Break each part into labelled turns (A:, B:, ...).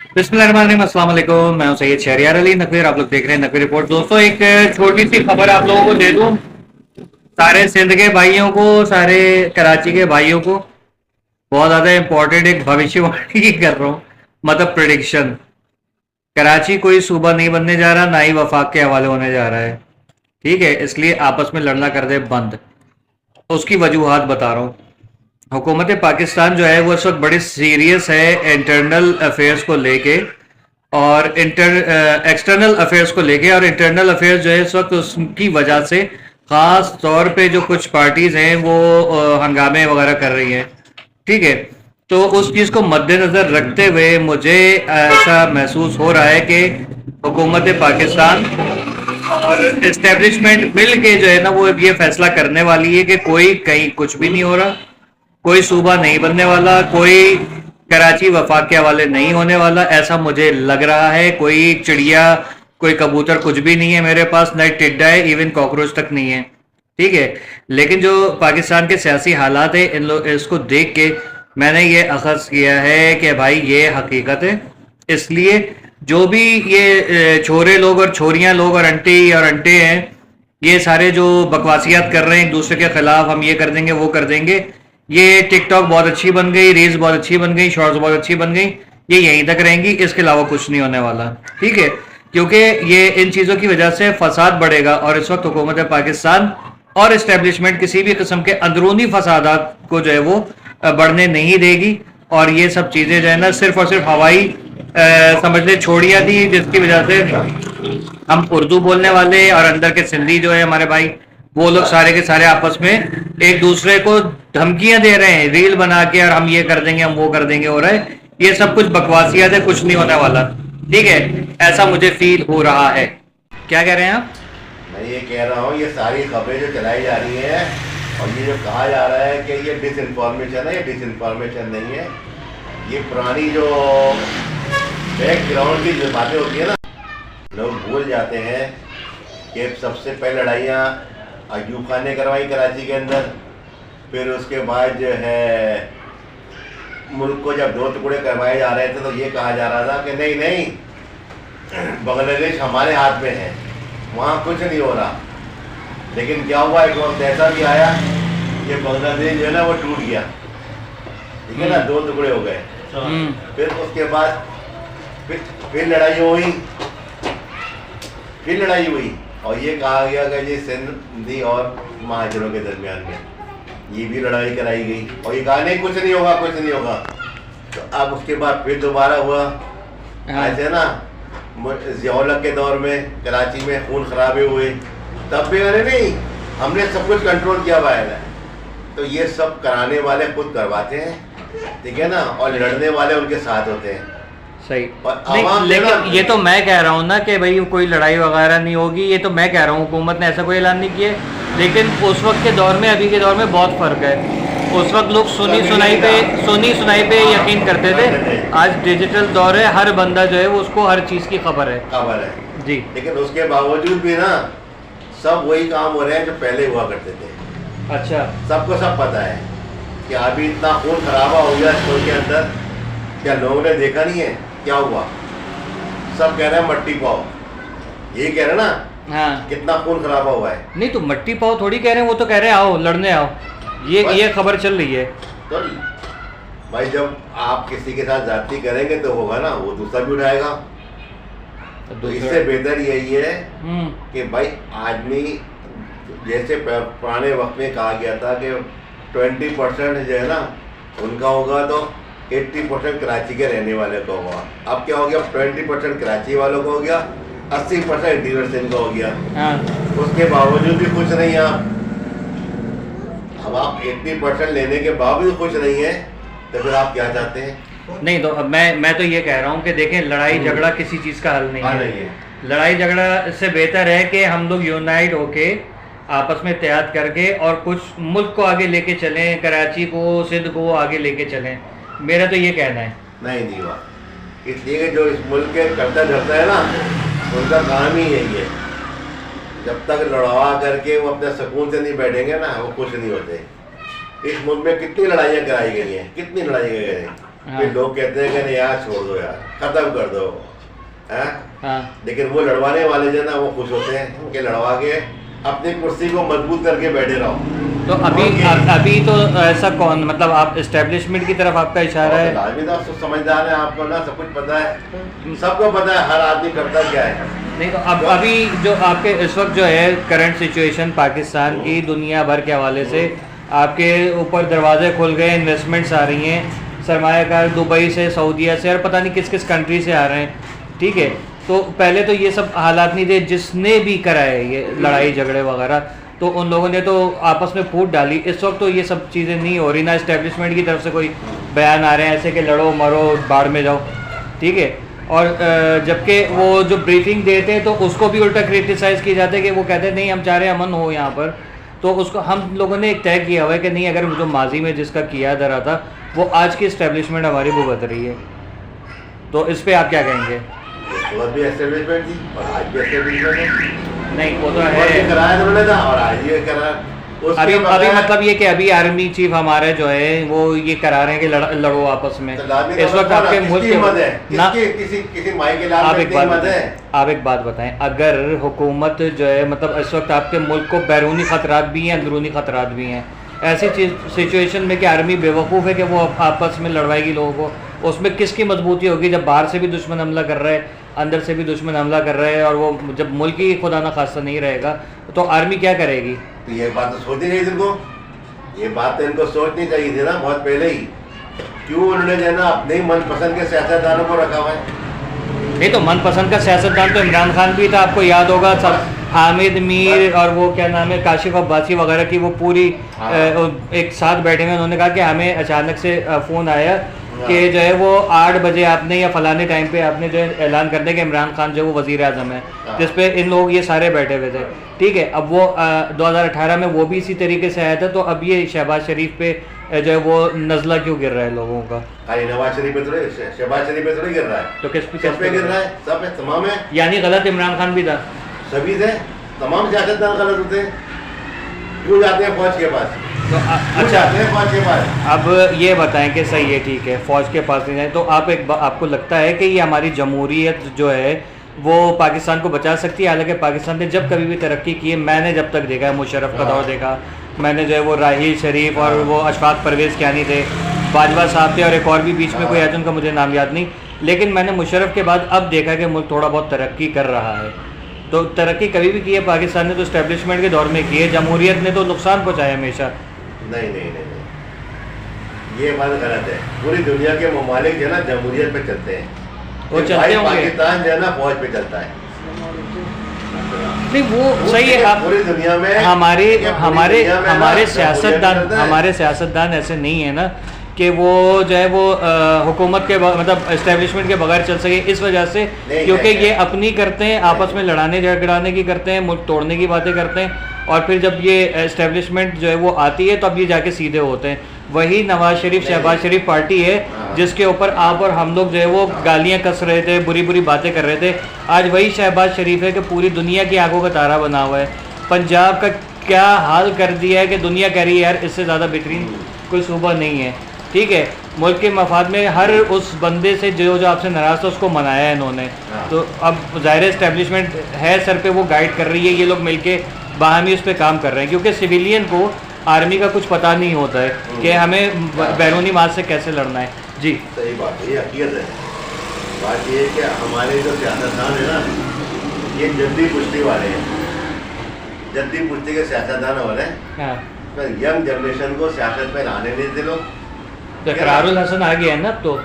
A: बिस्मिल्लाहिर्रहमानिर्रहीम, अस्सलाम वालेकुम। मैं हूं सैयद शहरियार अली नकवीर। आप लोग देख रहे हैं नकवीर रिपोर्ट। दोस्तों, एक छोटी सी खबर आप लोगों को दे दूं। सारे सिंध के भाइयों को, सारे कराची के भाइयों को बहुत ज्यादा इंपॉर्टेंट एक भविष्यवाणी कर रहा हूँ, मतलब प्रिडिक्शन। कराची कोई सूबा नहीं बनने जा रहा, ना ही वफाक के हवाले होने जा रहा है। ठीक है, इसलिए आपस में लड़ना कर दे बंद। उसकी वजूहात बता रहा हूँ। हुकूमत पाकिस्तान जो है वो इस वक्त बड़ी सीरियस है इंटरनल अफेयर्स को लेके, और एक्सटर्नल अफेयर्स को लेके। और इंटरनल अफेयर्स जो है इस वक्त उसकी वजह से खास तौर पे जो कुछ पार्टीज हैं वो हंगामे वगैरह कर रही हैं। ठीक है, तो उस चीज को मद्देनजर रखते हुए मुझे ऐसा महसूस हो रहा है कि हुकूमत पाकिस्तान और इस्टेब्लिशमेंट मिल के जो है ना वो ये फैसला करने वाली है कि कोई कहीं कुछ भी नहीं हो रहा, कोई सूबा नहीं बनने वाला, कोई कराची वफाक के हवाले नहीं होने वाला। ऐसा मुझे लग रहा है। कोई चिड़िया, कोई कबूतर कुछ भी नहीं है मेरे पास, न टिड्डा है, इवन कॉकरोच तक नहीं है। ठीक है, लेकिन जो पाकिस्तान के सियासी हालात है, इन लोग इसको देख के मैंने ये अखज़ किया है कि भाई ये हकीकत है। इसलिए जो भी ये छोरे लोग और छोरियां लोग और अंटी और अंटे हैं, ये सारे जो बकवासियात कर रहे हैं एक दूसरे के खिलाफ, हम ये कर देंगे वो कर देंगे, ये टिकटॉक बहुत अच्छी बन गई, रील्स बहुत अच्छी बन गई, शॉर्ट्स बहुत अच्छी बन गई, ये यहीं तक रहेंगी, इसके अलावा कुछ नहीं होने वाला। ठीक है, क्योंकि ये इन चीज़ों की वजह से फसाद बढ़ेगा, और इस वक्त हुकूमत पाकिस्तान और इस्टेब्लिशमेंट किसी भी किस्म के अंदरूनी फसादात को जो है वो बढ़ने नहीं देगी। और ये सब चीज़ें जो है ना सिर्फ और सिर्फ हवाई समझ ले छोड़िया थी, जिसकी वजह से हम उर्दू बोलने वाले और अंदर के सिंधी जो है हमारे भाई, वो लोग सारे के सारे आपस में एक दूसरे को धमकियां दे रहे हैं रील बना के, और हम ये कर देंगे, हम वो कर देंगे। हो रहा है ये सब कुछ बकवासियात है, कुछ नहीं होने वाला। ठीक है, ऐसा मुझे फील हो रहा है। क्या कह रहे हैं आप?
B: मैं ये कह रहा हूँ, ये सारी खबरें जो चलाई जा रही हैं और ये जो कहा जा रहा है कि ये डिसइंफॉर्मेशन है, ये डिसइंफॉर्मेशन नहीं है। ये पुरानी जो बैकग्राउंड की जो बातें होती है ना, लोग भूल जाते हैं कि सबसे पहले लड़ाइयाँ अयूब खान ने करवाई कराची के अंदर। फिर उसके बाद जो है मुल्क को जब दो टुकड़े करवाए जा रहे थे तो ये कहा जा रहा था कि नहीं नहीं, बांग्लादेश हमारे हाथ में है, वहाँ कुछ नहीं हो रहा। लेकिन क्या हुआ, एक वक्त ऐसा भी आया कि बांग्लादेश जो है ना वो टूट गया। ठीक है ना, दो टुकड़े हो गए। फिर उसके बाद फिर लड़ाई हुई, फिर लड़ाई हुई, और ये कहा गया कि ये सिंधी और महाजरों के दरमियान में ये भी लड़ाई कराई गई, और ये कहा नहीं कुछ नहीं होगा, कुछ नहीं होगा। तो अब उसके बाद फिर दोबारा हुआ ऐसे ना, ज़िया-उल-हक के दौर में कराची में खून खराबे हुए, तब भी अरे नहीं हमने सब कुछ कंट्रोल किया हुआ है। तो ये सब कराने वाले खुद करवाते हैं, ठीक है ना, और लड़ने वाले उनके साथ होते हैं।
A: सही
B: और
A: नहीं, लेकिन ये तो मैं कह रहा हूँ ना कि भाई कोई लड़ाई वगैरह नहीं होगी। ये तो मैं कह रहा हूँ, हुकूमत ने ऐसा कोई ऐलान नहीं किया। लेकिन उस वक्त के दौर में अभी के दौर में बहुत फ़र्क है। उस वक्त लोग सुनी सुनाई पे यकीन करते थे। आज डिजिटल दौर है, हर बंदा जो है वो उसको हर चीज़ की खबर है जी।
B: लेकिन उसके बावजूद भी ना सब वही काम हो रहे हैं जो पहले हुआ करते थे।
A: अच्छा,
B: सबको सब पता है कि अभी इतना खून खराबा हो गया स्कूल के अंदर, क्या लोगों ने देखा नहीं है क्या हुआ? सब कह रहे हैं मट्टी पाओ, यही कह रहे हैं ना।
A: हाँ,
B: कितना खून खराबा हुआ है।
A: नहीं तो मट्टी पाओ थोड़ी कह रहे हैं, वो तो कह रहे हैं आओ लड़ने आओ। ये खबर चल रही है।
B: तो भाई जब आप किसी के साथ जाति करेंगे तो होगा ना, वो दूसरा भी उठाएगा। तो इससे बेहतर यही है कि भाई आदमी, जैसे पुराने वक्त में कहा गया था कि 20% जो है ना उनका होगा, तो 80% कराची के रहने वाले का होगा। अब क्या हो गया, 20% कराची वालों को हो गया, 80% डिवर्सन का हो गया।
A: हाँ।
B: उसके बावजूद भी कुछ नहीं है। अब आप 80% लेने के बावजूद कुछ नहीं है, तो फिर आप क्या चाहते हैं?
A: नहीं तो अब मैं तो ये कह रहा हूँ कि देखें, लड़ाई झगड़ा किसी चीज़ का हल नहीं है। लड़ाई झगड़ा से बेहतर है कि हम लोग यूनाइट होके आपस में इत्तेहाद करके और कुछ मुल्क को आगे लेके चलें, कराची को, सिंध को आगे लेके चलें। मेरा तो ये कहना है।
B: नहीं हुआ, इसलिए कि जो इस मुल्क के करता धरता है ना, उनका काम ही यही है। जब तक लड़वा करके वो अपने सुकून से नहीं बैठेंगे ना, वो कुछ नहीं होते। इस मुल्क में कितनी लड़ाइयाँ कराई गई हैं, कितनी लड़ाई गई हैं,
A: हाँ।
B: फिर लोग कहते हैं कि नहीं यार छोड़ दो यार, खत्म कर दो, हैं?
A: हाँ।
B: लेकिन वो लड़वाने वाले जो है ना वो खुश होते हैं कि लड़वा के अपनी कुर्सी को मजबूत करके बैठे रहो।
A: तो अभी तो ऐसा कौन, मतलब आप एस्टेब्लिशमेंट की तरफ आपका इशारा है?
B: आदमी तो आप समझदार है, आपको ना सब कुछ पता है, सबको पता है हर आदमी करता क्या है।
A: नहीं तो अब अभी जो आपके इस वक्त जो है करंट सिचुएशन पाकिस्तान की दुनिया भर के हवाले से आपके ऊपर दरवाजे खुल गए, इन्वेस्टमेंट्स आ रही हैं, सरमायाकार दुबई से, सऊदीया से और पता नहीं किस किस कंट्री से आ रहे हैं, ठीक है। तो पहले तो ये सब हालात नहीं थे, जिसने भी करा है ये लड़ाई झगड़े वगैरह तो उन लोगों ने तो आपस में फूट डाली। इस वक्त तो ये सब चीज़ें नहीं हो रही, ना इस्टेब्लिशमेंट की तरफ से कोई बयान आ रहे हैं ऐसे कि लड़ो मरो बाढ़ में जाओ, ठीक है। और जबकि वो जो ब्रीफिंग देते हैं तो उसको भी उल्टा क्रिटिसाइज़ किया जाता है कि वो कहते हैं नहीं हम चाह रहे हैं अमन हो यहाँ पर। तो उसको हम लोगों ने एक तय किया हुआ है कि नहीं, अगर जो माजी में जिसका किया धरा था वो आज की इस्टेब्लिशमेंट हमारी भुगत रही है, तो इस पर आप क्या कहेंगे?
B: भी एस्टेब्लिशमेंट थी और आज भी एस्टेब्लिशमेंट है।
A: नहीं वो तो है,
B: कराया तो था और आज ये करा।
A: अभी मतलब ये कि अभी आर्मी चीफ हमारे जो है वो ये करा रहे हैं कि लड़ो आपस में। इस वक्त आपके मुल्क ना
B: किसी माई के लाल
A: आप एक बात बताएं, अगर हुकूमत जो है मतलब इस वक्त आपके मुल्क को बैरूनी खतरात भी हैं अंदरूनी खतरात भी हैं, ऐसी सिचुएशन में कि आर्मी बेवकूफ़ है कि वो आपस में लड़वाएगी लोगों को, उसमें किसकी मजबूती होगी जब बाहर से भी दुश्मन हमला कर रहा है, अंदर से भी दुश्मन हमला कर रहे हैं, और वो जब मुल्क ही खुदा ना खास्ता नहीं रहेगा तो आर्मी क्या करेगी?
B: तो ये बात तो सोचनी चाहिए इनको, ये बात तो इनको सोचनी चाहिए थी ना बहुत पहले ही। क्यों उन्होंने जो है ना अपने मनपसंद के सियासतदानों को रखा हुआ है?
A: नहीं तो मनपसंद का सियासतदान तो इमरान खान भी था, आपको याद होगा सब, हामिद मीर और वो क्या नाम है काशिफ अब्बासी वगैरह की वो पूरी एक साथ बैठे हुए, उन्होंने कहा कि हमें अचानक से फ़ोन आया कि जो है वो 8 बजे आपने या फलाने टाइम पे आपने जो है ऐलान कर दिया कि इमरान खान जो है वो वज़ीर आज़म है, जिस पे इन लोग ये सारे बैठे हुए थे, ठीक है। अब वो 2018 में वो भी इसी तरीके से आया था, तो अब ये शहबाज शरीफ पे जो है वो नज़ला क्यों गिर रहा है लोगों का?
B: नवाज शरीफ पे थोड़े, शहबाज शरीफ पे थोड़े गिर रहा है,
A: तो किस
B: पे गिर रहा है? सब पे तमाम है,
A: यानी गलत इमरान खान भी था,
B: सभी थे, तमाम सियासतदान गलत होते हैं। क्यों जाते हैं फौज के पास?
A: तो अच्छा
B: फौज के पास
A: अब ये बताएं कि सही है, ठीक है, फ़ौज के पास नहीं जाए, तो आपको लगता है कि ये हमारी जमहूरियत जो है वो पाकिस्तान को बचा सकती है? हालांकि पाकिस्तान ने जब कभी भी तरक्की की है, मैंने जब तक देखा है, मुशर्रफ का दौर देखा मैंने, जो है वो राहील शरीफ और वो अशफाक परवेज़ कियानी थे, बाजवा साहब थे और एक और भी बीच में कोई आया उनका मुझे नाम याद नहीं, लेकिन मैंने मुशर्रफ के बाद अब देखा कि मुल्क थोड़ा बहुत तरक्की कर रहा है। तो तरक्की कभी भी की है पाकिस्तान ने तो इस्टेब्लिशमेंट के दौर में की है, जमहूरियत ने तो नुकसान पहुँचाया हमेशा।
B: नहीं नहीं नहीं नहीं, ये बात गलत है। पूरी दुनिया के ममालिक जो है ना जमहूरियत पे चलते हैं,
A: वो चलते होंगे,
B: पाकिस्तान जो है ना फौज पे चलता है।
A: नहीं वो सही है, आप
B: पूरी दुनिया में
A: हमारे सियासतदान ऐसे नहीं है ना कि वो जो है वो हुकूमत के मतलब इस्टेब्लिशमेंट के बगैर चल सके, इस वजह से क्योंकि ये अपनी करते हैं, आपस में लड़ाने झगड़ाने की करते हैं, मुल्क तोड़ने की बातें करते हैं, और फिर जब ये इस्टेब्लिशमेंट जो है वो आती है तो अब ये जाके सीधे होते हैं। वही नवाज शरीफ शहबाज शरीफ पार्टी है जिसके ऊपर आप और हम लोग जो है वो गालियाँ कस रहे थे, बुरी बुरी बातें कर रहे थे, आज वही शहबाज शरीफ है कि पूरी दुनिया की आंखों का तारा बना हुआ है। पंजाब का क्या हाल कर दिया है कि दुनिया कह रही है यार इससे ज़्यादा बेहतरीन कोई सूबा नहीं है, ठीक है। मुल्क के मफाद में हर उस बंदे से जो आपसे नाराज़ था उसको मनाया है इन्होंने, तो अब ज़ाहिर इस्टेब्लिशमेंट है सर पे, वो गाइड कर रही है, ये लोग मिलके बाहमी उस पर काम कर रहे हैं, क्योंकि सिविलियन को आर्मी का कुछ पता नहीं होता है कि हमें बैरूनी माज से कैसे लड़ना है। जी
B: सही बात है, ये हकीकत है। बात ये है कि हमारे जो सियासतदान है ना ये जद्दी पुश्ती वाले हैं, जद्दी पुश्ती के सियासतदान वाले हैं, यंग जनरेशन को सियासत में लाने नहीं देते लोग।
A: तो इकरारुल हसन आ गया है ना, तो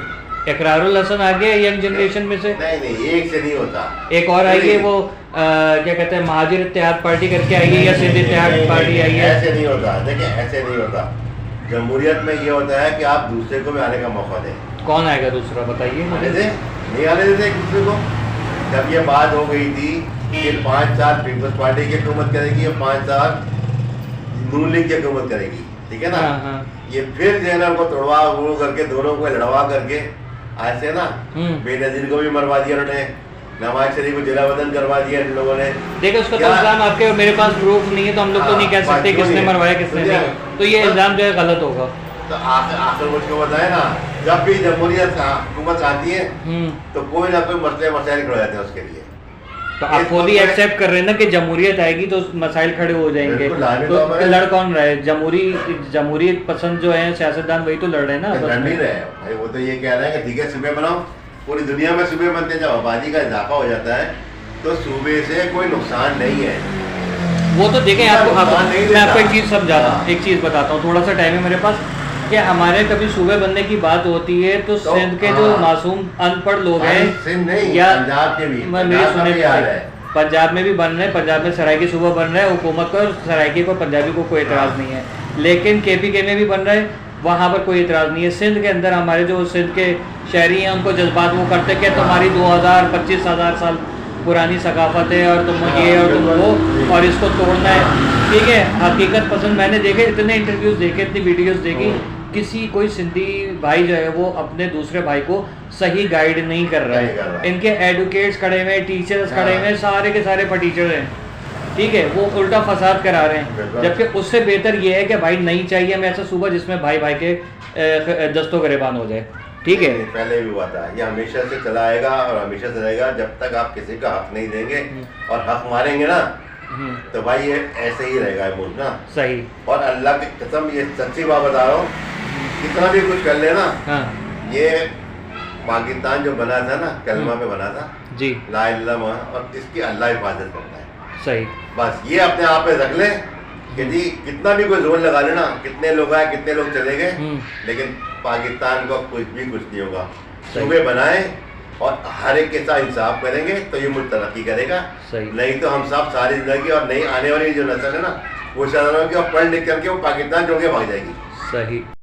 A: इकरारुल हसन आ गया यंग जनरेशन में से?
B: नहीं एक से नहीं होता,
A: एक और आई है वो क्या कहते हैं महाजिर इत्तेहाद पार्टी करके आई है या सिंध इत्तेहाद पार्टी आई है?
B: ऐसे नहीं होता, देखिए ऐसे नहीं होता। जमहूरियत में ये होता है कि आप दूसरे को भी आने का मौका दें।
A: कौन आएगा दूसरा बताइए मुझे?
B: नहीं आने देते एक दूसरे को। जब ये बात हो गई थी कि 5 साल पीपल्स पार्टी की हुकूमत करेगी और 5 साल नून लीग की हुकूमत करेगी, ठीक है ना? ये फिर जो है ना उनको तोड़वा वो करके दोनों को लड़वा करके ऐसे ना बेनजीर को भी मरवा दिया उन्होंने, नवाज शरीफ को जिला वतन करवा दिया इन लोगों ने।
A: देखिए उसका तो इल्जाम आपके मेरे पास प्रूफ नहीं है तो हम लोग तो नहीं कह सकते किसने मरवाया किसने नहीं, तो ये इल्जाम जो है गलत होगा।
B: तो आखिर मुझको बताए ना, जब भी जमहूरियत हुकूमत आती है तो कोई ना कोई मसले मसाइल खड़े हो जाते हैं उसके लिए।
A: तो आप खुद ही एक्सेप्ट कर रहे हैं ना कि जमहूरियत आएगी तो मसाइल खड़े हो जाएंगे। तो लड़ कौन रहा है? जमहूरियत पसंद जो है सियासतदान, वही तो लड़ रहे हैं ना।
B: लड़ नहीं रहे भाई, वो तो ये कह रहे हैं कि ठीक है सूबे बनाओ, पूरी दुनिया में सूबे बनते हैं, जब आबादी का इजाफा हो जाता है तो सूबे से कोई नुकसान नहीं है।
A: वो तो देखें, मैं आपको एक चीज़ समझाता हूँ, एक चीज़ बताता हूँ, थोड़ा सा टाइम है मेरे पास। कि हमारे कभी सूबे बनने की बात होती है तो सिंध के जो मासूम अनपढ़ लोग हैं या
B: पंजाब के भी,
A: मेरे सुने पंजाब में भी बन रहे हैं, पंजाब में सराइकी सूबा बन रहा है, हुकूमत को सराइकी को पंजाबी को कोई एतराज़ नहीं है। लेकिन KPK में भी बन रहा है, वहाँ पर कोई एतराज़ नहीं है। सिंध के अंदर हमारे जो सिंध के शहरी हैं उनको जज्बात वो करते कि तुम्हारी 2000-25,000 साल पुरानी सकाफत है और तुम ये और तुम वो और इसको तोड़ना है। ठीक है, हकीकत पसंद मैंने देखे, इतने इंटरव्यूज़ देखे, इतनी वीडियोस देखी, किसी कोई सिंधी भाई जो है वो अपने दूसरे भाई को सही गाइड नहीं कर रहा है। इनके एडवोकेट्स खड़े हुए, टीचर्स खड़े हुए, सारे के सारे टीचर हैं, ठीक है, वो उल्टा फसाद करा रहे हैं। जबकि उससे बेहतर ये है कि भाई नहीं चाहिए हमें ऐसा सूबा जिसमें भाई भाई के दस्तों गिरबान हो जाए। ठीक है,
B: पहले भी हुआ था, ये हमेशा से चला आएगा और हमेशा से रहेगा जब तक आप किसी का हक नहीं देंगे और हक मारेंगे ना तो भाई ये ऐसे ही रहेगा मुल्क ना।
A: सही।
B: और अल्लाह की कसम, ये सच्ची बात बता रहा हूँ, कितना भी कुछ कर लेना, ये पाकिस्तान जो बना था ना कलमा पे बना था
A: जी,
B: ला इलाहा इल्लल्लाह, और इसकी अल्लाह हिफाजत करता है।
A: सही।
B: बस ये अपने आप पे रख ले कि जी कितना भी कोई जोर लगा लेना, कितने लोग आए कितने लोग चले गए, लेकिन पाकिस्तान को कुछ भी कुछ नहीं होगा। सूबे बनाए और हर एक के साथ इंसाफ करेंगे तो ये मुल्क तरक्की करेगा। नहीं तो हम सब सारी जिंदगी और नई आने वाली जो नस्ल है ना वो शायद पढ़ लिख करके वो पाकिस्तान छोड़ के भाग जाएगी।
A: सही।